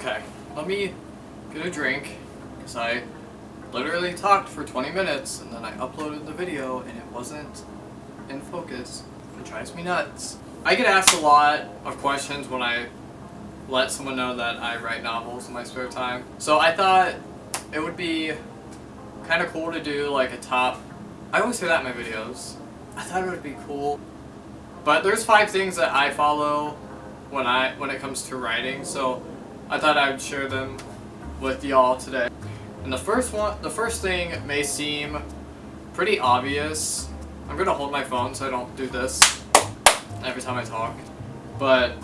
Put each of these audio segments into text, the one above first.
Okay, let me get a drink, because I literally talked for 20 minutes and then I uploaded the video and it wasn't in focus. It drives me nuts. I get asked a lot of questions when I let someone know that I write novels in my spare time. So I thought it would be kind of cool to do like a top... I always say that in my videos. I thought it would be cool. But there's 5 things that I follow when it comes to writing, so I thought I would share them with y'all today. And the first thing may seem pretty obvious. I'm gonna hold my phone so I don't do this every time I talk. But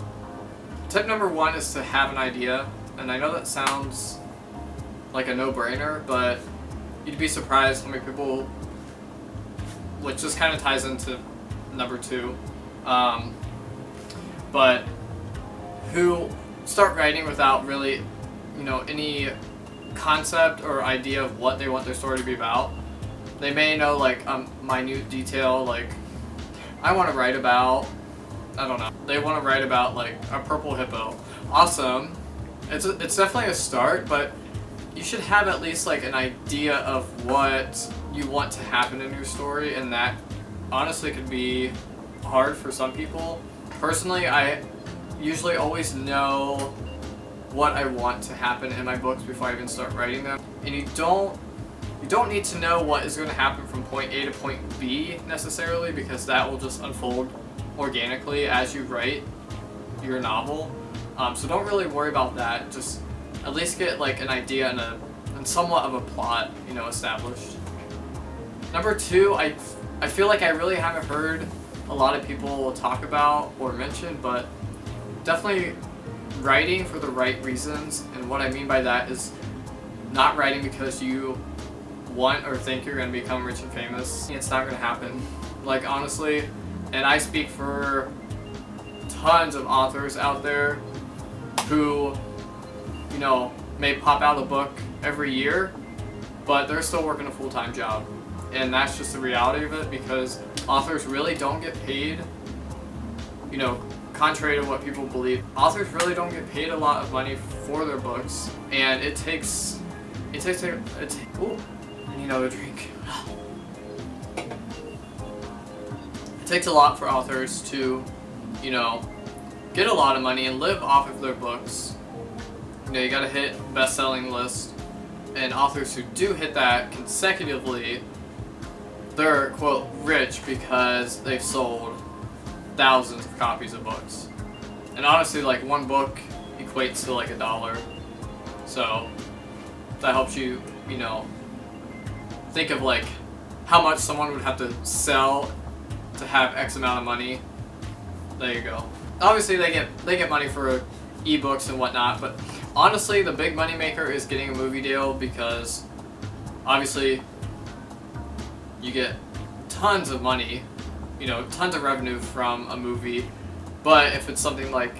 tip number 1 is to have an idea. And I know that sounds like a no-brainer, but you'd be surprised how many people, which just kind of ties into number 2, but who start writing without really, any concept or idea of what they want their story to be about. They may know like a minute detail, like I want to write about, I don't know, they want to write about like a purple hippo. Awesome. It's definitely a start, but you should have at least like an idea of what you want to happen in your story, and that honestly could be hard for some people. Personally, I usually always know what I want to happen in my books before I even start writing them. And you don't need to know what is going to happen from point A to point B necessarily, because that will just unfold organically as you write your novel. So don't really worry about that. Just at least get like an idea and somewhat of a plot, established. Number 2, I feel like I really haven't heard a lot of people talk about or mention, but definitely writing for the right reasons. And what I mean by that is not writing because you want or think you're going to become rich and famous. It's not going to happen. Like, honestly, and I speak for tons of authors out there who, may pop out a book every year, but they're still working a full-time job. And that's just the reality of it, because authors really don't get paid, contrary to what people believe. Authors really don't get paid a lot of money for their books, and it takes ooh, I need another drink. It takes a lot for authors to, get a lot of money and live off of their books. You gotta hit best-selling list, and authors who do hit that consecutively, they're, quote, rich because they've sold thousands of copies of books. And honestly, like, one book equates to like $1. So that helps you, think of like how much someone would have to sell to have X amount of money. There you go. Obviously they get money for ebooks and whatnot, but honestly the big money maker is getting a movie deal, because obviously you get tons of money, tons of revenue from a movie. But if it's something like,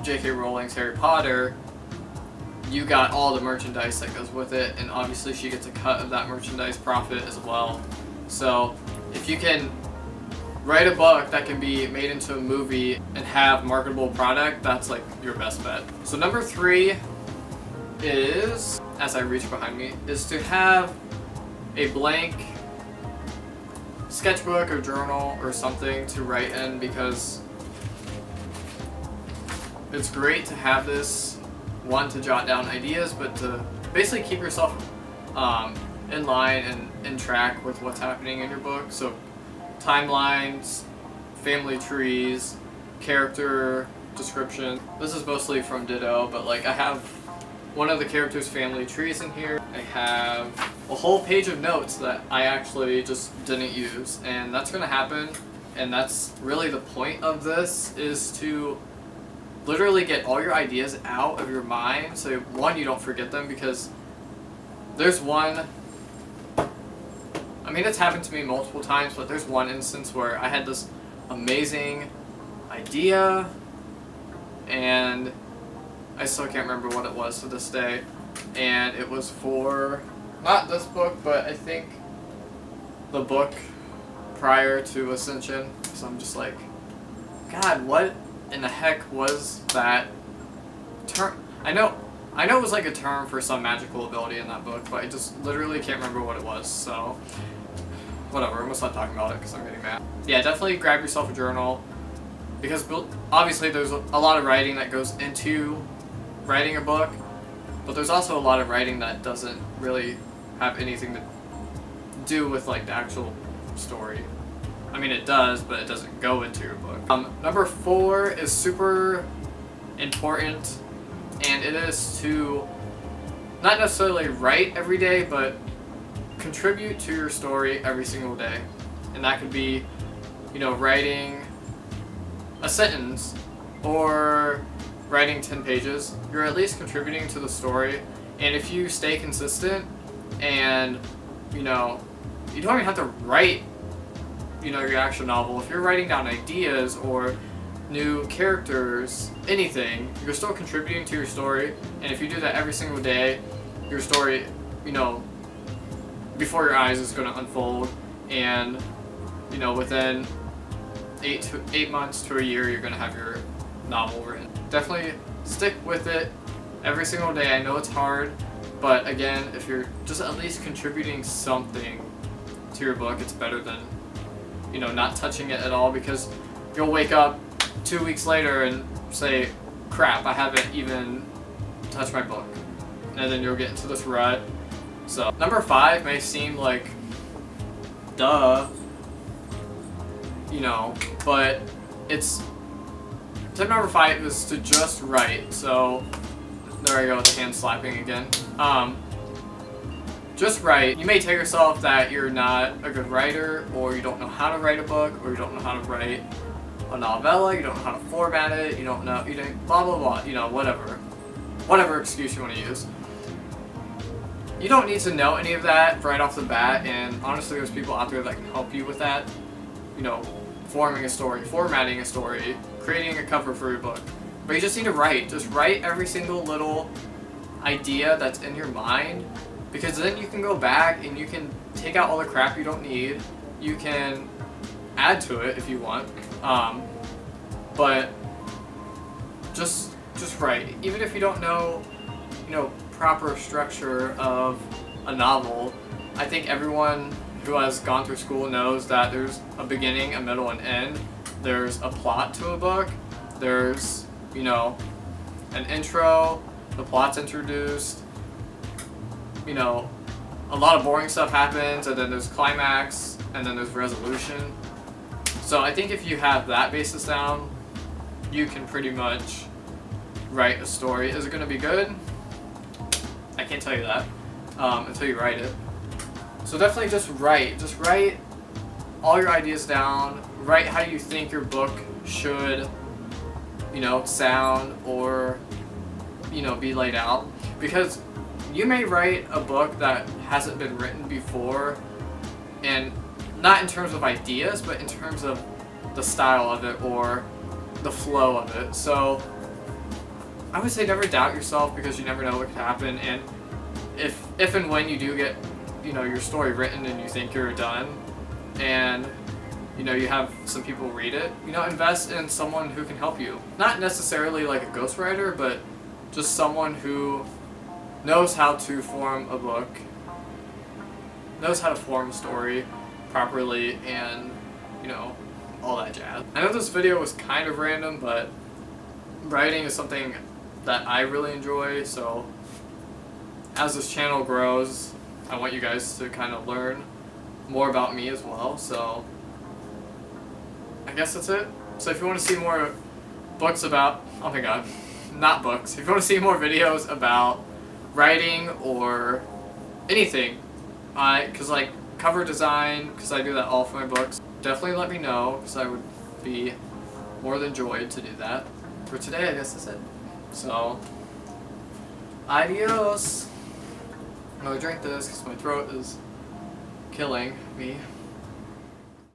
J.K. Rowling's Harry Potter, you got all the merchandise that goes with it, and obviously she gets a cut of that merchandise profit as well. So if you can write a book that can be made into a movie and have marketable product, that's like your best bet. So number 3 is, as I reach behind me, is to have a blank sketchbook or journal or something to write in, because it's great to have this, one, to jot down ideas, but to basically keep yourself in line and in track with what's happening in your book. So timelines, family trees, character description. This is mostly from Ditto, but like I have one of the characters' family trees in here. I have a whole page of notes that I actually just didn't use, and that's going to happen. And that's really the point of this, is to literally get all your ideas out of your mind, so one, you don't forget them, because there's one, I mean, it's happened to me multiple times, but there's one instance where I had this amazing idea and I still can't remember what it was to this day, and it was for not this book, but I think the book prior to Ascension. So I'm just like, God, what in the heck was that term? I know I know it was like a term for some magical ability in that book, but I just literally can't remember what it was, so whatever, I'm gonna stop talking about it because I'm getting mad. Yeah, definitely grab yourself a journal, because obviously there's a lot of writing that goes into writing a book, but there's also a lot of writing that doesn't really have anything to do with like the actual story. I mean, it does, but it doesn't go into your book. Number 4 is super important, and it is to not necessarily write every day, but contribute to your story every single day. And that could be, you know, writing a sentence or writing 10 pages. You're at least contributing to the story. And if you stay consistent and, you know, you don't even have to write, you know, your actual novel. If you're writing down ideas or new characters, anything, you're still contributing to your story. And if you do that every single day, your story, you know, before your eyes is going to unfold, and, you know, within 8 months to a year, you're going to have your novel written. Definitely stick with it every single day. I know it's hard, but again, if you're just at least contributing something to your book, it's better than, you know, not touching it at all, because you'll wake up 2 weeks later and say, crap, I haven't even touched my book. And then you'll get into this rut. So, number 5 may seem like, duh, you know, but tip number 5 is to just write. So, there I go with the hand slapping again. Just write. You may tell yourself that you're not a good writer, or you don't know how to write a book, or you don't know how to write a novella, you don't know how to format it, you don't blah blah blah, you know, whatever excuse you want to use. You don't need to know any of that right off the bat, and honestly there's people out there that can help you with that. You know, forming a story, formatting a story, creating a cover for your book. But you just need to write. Just write every single little idea that's in your mind, because then you can go back and you can take out all the crap you don't need. You can add to it if you want, but just write. Even if you don't know, you know, proper structure of a novel, I think everyone who has gone through school knows that there's a beginning, a middle, and end. There's a plot to a book. There's, you know, an intro, the plot's introduced, you know, a lot of boring stuff happens, and then there's climax, and then there's resolution. So I think if you have that basis down, you can pretty much write a story. Is it going to be good? I can't tell you that until you write it. So definitely just write. Just write all your ideas down. Write how you think your book should, you know, sound or, you know, be laid out. Because you may write a book that hasn't been written before, and not in terms of ideas, but in terms of the style of it or the flow of it. So I would say never doubt yourself, because you never know what could happen. And if and when you do get, you know, your story written and you think you're done, and, you know, you have some people read it, you know, invest in someone who can help you. Not necessarily like a ghostwriter, but just someone who knows how to form a book, knows how to form a story properly, and, you know, all that jazz. I know this video was kind of random, but writing is something that I really enjoy, so as this channel grows, I want you guys to kind of learn more about me as well. So I guess that's it. So if you want to see more books about, oh my god, not books, if you want to see more videos about writing or anything, because like cover design, because I do that all for my books, definitely let me know, because I would be more than joyed to do that. For today, I guess that's it. So, adios. I'm gonna drink this because my throat is killing me.